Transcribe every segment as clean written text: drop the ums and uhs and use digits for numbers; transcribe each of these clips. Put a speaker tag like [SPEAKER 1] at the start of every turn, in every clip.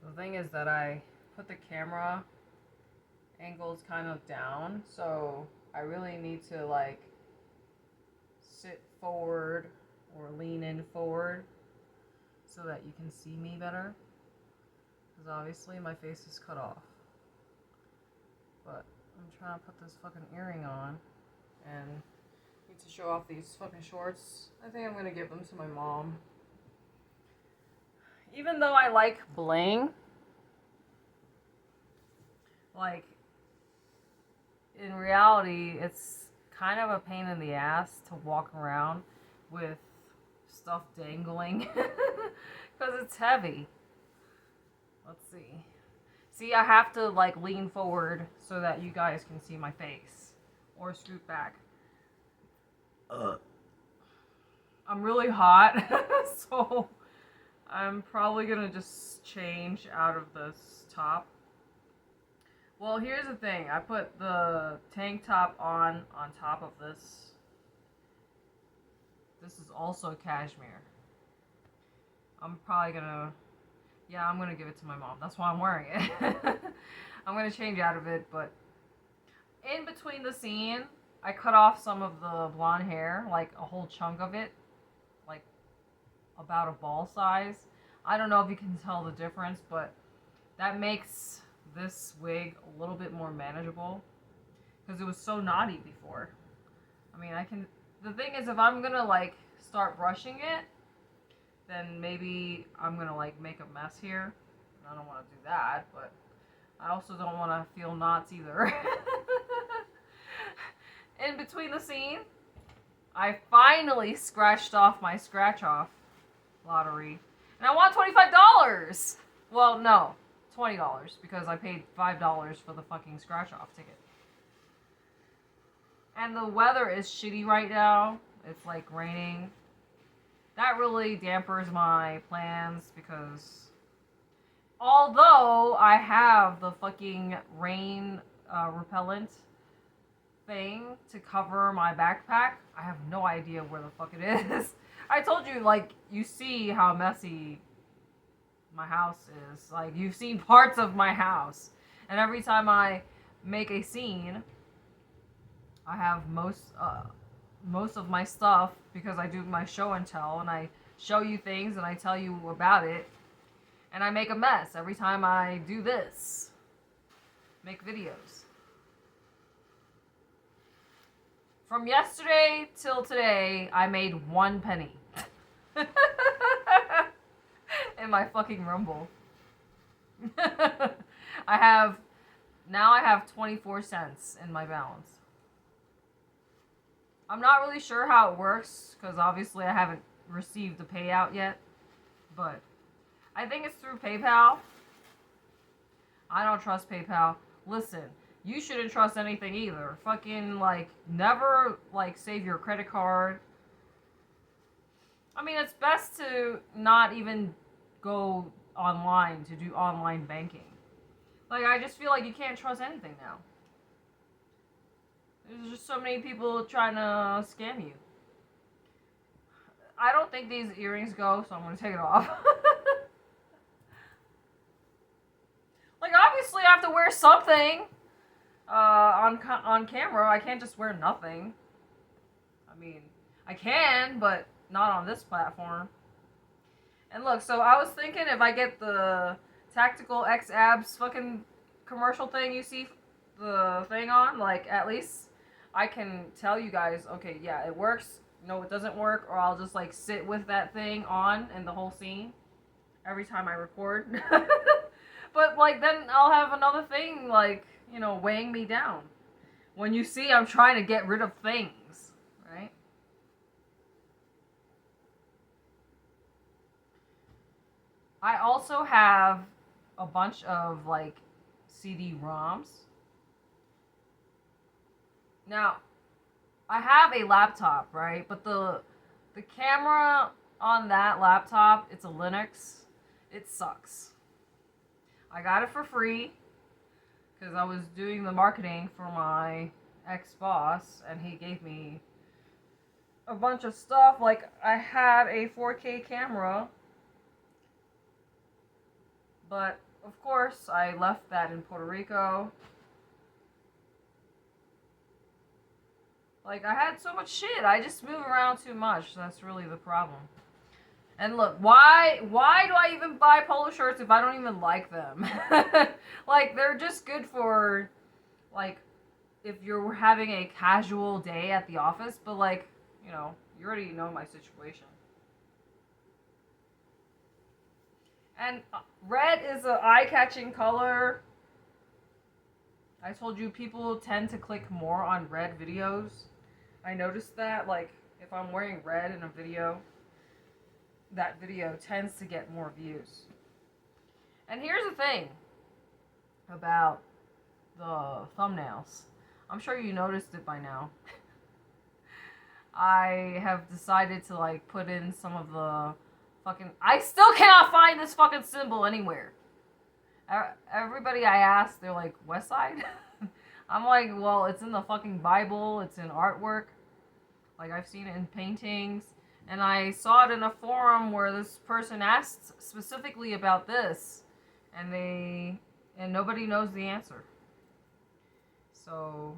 [SPEAKER 1] The thing is that I put the camera angles kind of down, so I really need to like sit forward or lean in forward so that you can see me better. Because obviously my face is cut off. But I'm trying to put this fucking earring on and need to show off these fucking shorts. I think I'm gonna give them to my mom. Even though I like bling, like in reality, it's kind of a pain in the ass to walk around with stuff dangling because it's heavy. Let's see. See, I have to like lean forward so that you guys can see my face or scoot back. I'm really hot, so I'm probably gonna just change out of this top. Well, here's the thing. I put the tank top on top of this. This is also cashmere. I'm probably gonna, yeah, I'm gonna give it to my mom. That's why I'm wearing it. I'm gonna change out of it, but in between the scene, I cut off some of the blonde hair, like a whole chunk of it, like about a ball size. I don't know if you can tell the difference, but that makes this wig a little bit more manageable because it was so knotty before. I mean, I can. The thing is, if I'm gonna like start brushing it, then maybe I'm gonna like make a mess here. I don't want to do that, but I also don't want to feel knots either. In between the scene, I finally scratched off my scratch off lottery, and I won $25. Well, no, $20 because I paid $5 for the fucking scratch off ticket. And the weather is shitty right now. It's like raining. That really dampers my plans because although I have the fucking rain repellent thing to cover my backpack, I have no idea where the fuck it is. I told you, like, you see how messy my house is. Like, you've seen parts of my house. And every time I make a scene, I have most of my stuff because I do my show and tell and I show you things and I tell you about it and I make a mess every time I do this. Make videos. From yesterday till today, I made 1 penny. In my fucking Rumble. I have 24 cents in my balance. I'm not really sure how it works because obviously I haven't received the payout yet, but I think it's through PayPal. I don't trust PayPal. Listen, you shouldn't trust anything either. Fucking like never like save your credit card. I mean, it's best to not even go online to do online banking. Like I just feel like you can't trust anything now. There's just so many people trying to scam you. I don't think these earrings go, so I'm going to take it off. Like, obviously I have to wear something on camera. I can't just wear nothing. I mean, I can, but not on this platform. And look, so I was thinking if I get the Tactical X Abs fucking commercial thing you see the thing on, like, at least I can tell you guys, okay, yeah, it works. No, it doesn't work. Or I'll just, like, sit with that thing on in the whole scene every time I record. But, like, then I'll have another thing, like, you know, weighing me down. When you see I'm trying to get rid of things, right? I also have a bunch of, like, CD-ROMs. Now, I have a laptop, right? But the camera on that laptop, it's a Linux. It sucks. I got it for free because I was doing the marketing for my ex-boss and he gave me a bunch of stuff. Like I had a 4K camera, but of course, I left that in Puerto Rico. Like, I had so much shit. I just move around too much. That's really the problem. And look, why do I even buy polo shirts if I don't even like them? Like, they're just good for, like, if you're having a casual day at the office, but, like, you know, you already know my situation. And red is an eye-catching color. I told you people tend to click more on red videos. I noticed that, like, if I'm wearing red in a video, that video tends to get more views. And here's the thing about the thumbnails. I'm sure you noticed it by now. I have decided to, like, put in some of the fucking... I still cannot find this fucking symbol anywhere. Everybody I ask, they're like, West Side? I'm like, well, it's in the fucking Bible, it's in artwork. Like, I've seen it in paintings. And I saw it in a forum where this person asked specifically about this. And nobody knows the answer. So,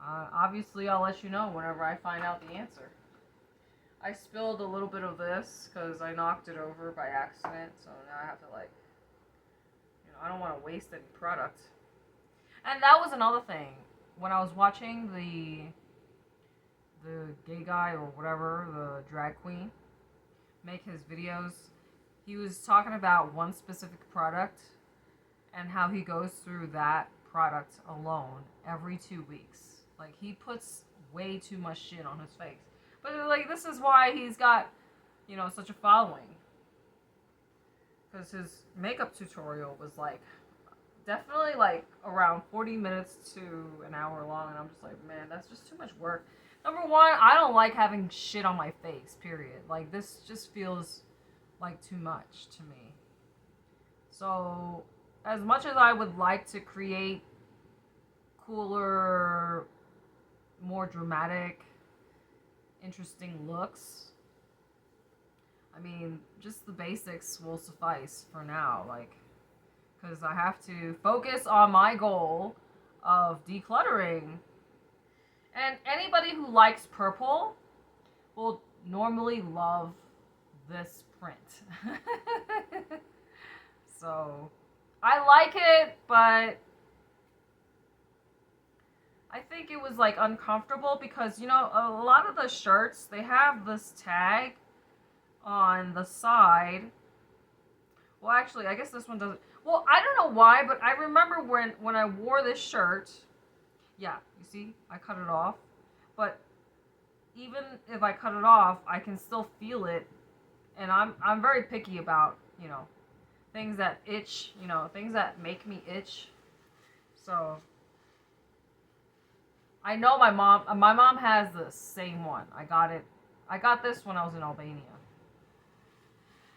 [SPEAKER 1] obviously I'll let you know whenever I find out the answer. I spilled a little bit of this because I knocked it over by accident. So now I have to, like, I don't want to waste any product. And that was another thing. When I was watching the gay guy or whatever, the drag queen, make his videos, he was talking about one specific product and how he goes through that product alone every 2 weeks. Like, he puts way too much shit on his face. But, like, this is why he's got, such a following. Because his makeup tutorial was, like, definitely, like, around 40 minutes to an hour long. And I'm just like, man, that's just too much work. Number one, I don't like having shit on my face, period. Like, this just feels like too much to me. So, as much as I would like to create cooler, more dramatic, interesting looks, I mean, just the basics will suffice for now, like, because I have to focus on my goal of decluttering. And anybody who likes purple will normally love this print. So, I like it, but I think it was, like, uncomfortable because, a lot of the shirts, they have this tag on the side. Well, actually, I guess this one doesn't. Well, I don't know why, but I remember when I wore this shirt, yeah, you see, I cut it off. But even if I cut it off, I can still feel it. And I'm very picky about, things that itch, things that make me itch. So, I know my mom has the same one. I got this when I was in Albania.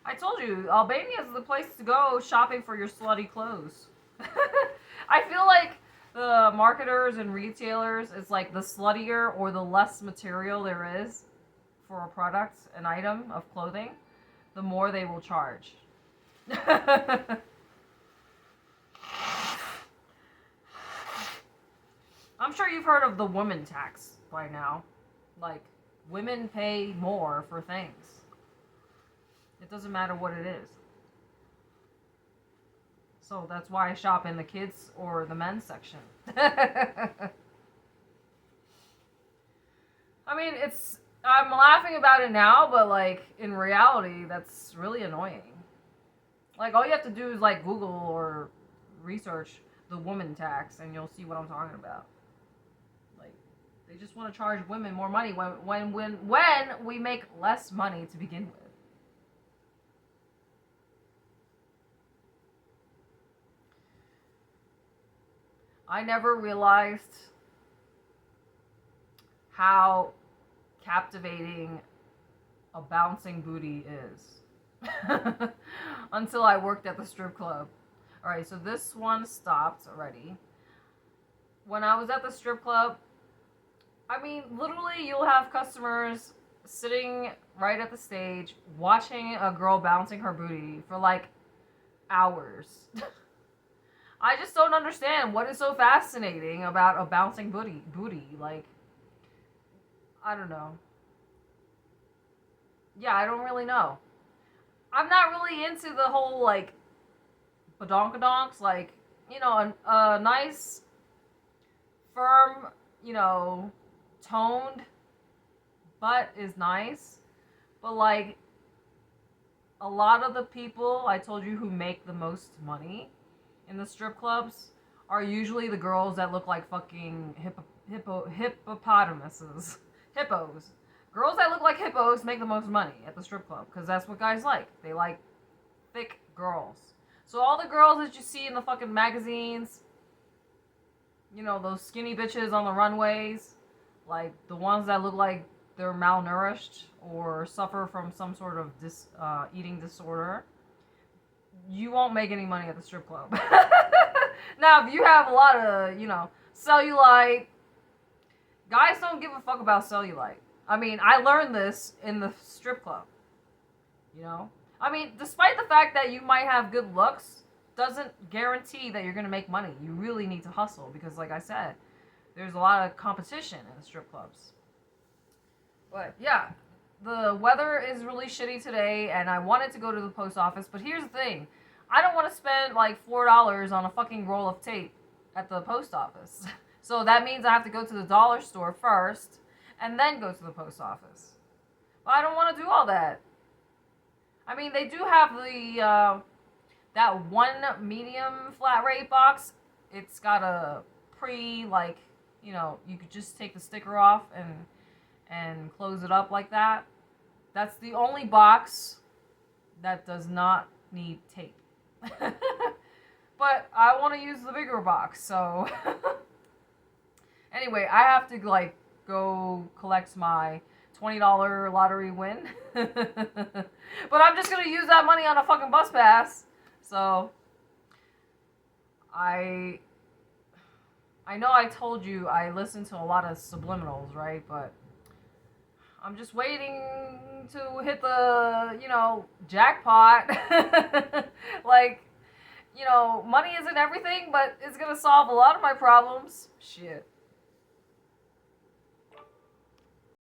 [SPEAKER 1] I told you, Albania is the place to go shopping for your slutty clothes. I feel like the marketers and retailers, it's like the sluttier or the less material there is for a product, an item of clothing, the more they will charge. I'm sure you've heard of the woman tax by now. Like, women pay more for things. It doesn't matter what it is. So that's why I shop in the kids or the men's section. I mean, I'm laughing about it now, but, like, in reality, that's really annoying. Like, all you have to do is, like, Google or research the woman tax, and you'll see what I'm talking about. Like, they just want to charge women more money when we make less money to begin with. I never realized how captivating a bouncing booty is until I worked at the strip club. Alright, so this one stopped already. When I was at the strip club, I mean, literally you'll have customers sitting right at the stage watching a girl bouncing her booty for like hours. I just don't understand what is so fascinating about a bouncing booty. Like, I don't know. Yeah, I don't really know. I'm not really into the whole like badonkadonks. Like, a nice, firm, toned butt is nice, but like a lot of the people I told you who make the most money in the strip clubs are usually the girls that look like fucking hippopotamuses, hippos. Girls that look like hippos make the most money at the strip club because that's what guys like. They like thick girls. So all the girls that you see in the fucking magazines, those skinny bitches on the runways, like the ones that look like they're malnourished or suffer from some sort of eating disorder, you won't make any money at the strip club. Now, if you have a lot of, cellulite, guys don't give a fuck about cellulite. I mean, I learned this in the strip club. I mean, despite the fact that you might have good looks, doesn't guarantee that you're going to make money. You really need to hustle because, like I said, there's a lot of competition in the strip clubs. But, yeah, the weather is really shitty today, and I wanted to go to the post office, but here's the thing. I don't want to spend, like, $4 on a fucking roll of tape at the post office. So that means I have to go to the dollar store first, and then go to the post office. But I don't want to do all that. I mean, they do have the, that one medium flat rate box. It's got a you could just take the sticker off and close it up like that. That's the only box that does not need tape. But I want to use the bigger box, so anyway, I have to like go collect my $20 lottery win. But I'm just gonna use that money on a fucking bus pass. So I know I told you I listen to a lot of subliminals, right? But I'm just waiting to hit the, jackpot. Like, money isn't everything, but it's gonna solve a lot of my problems. Shit.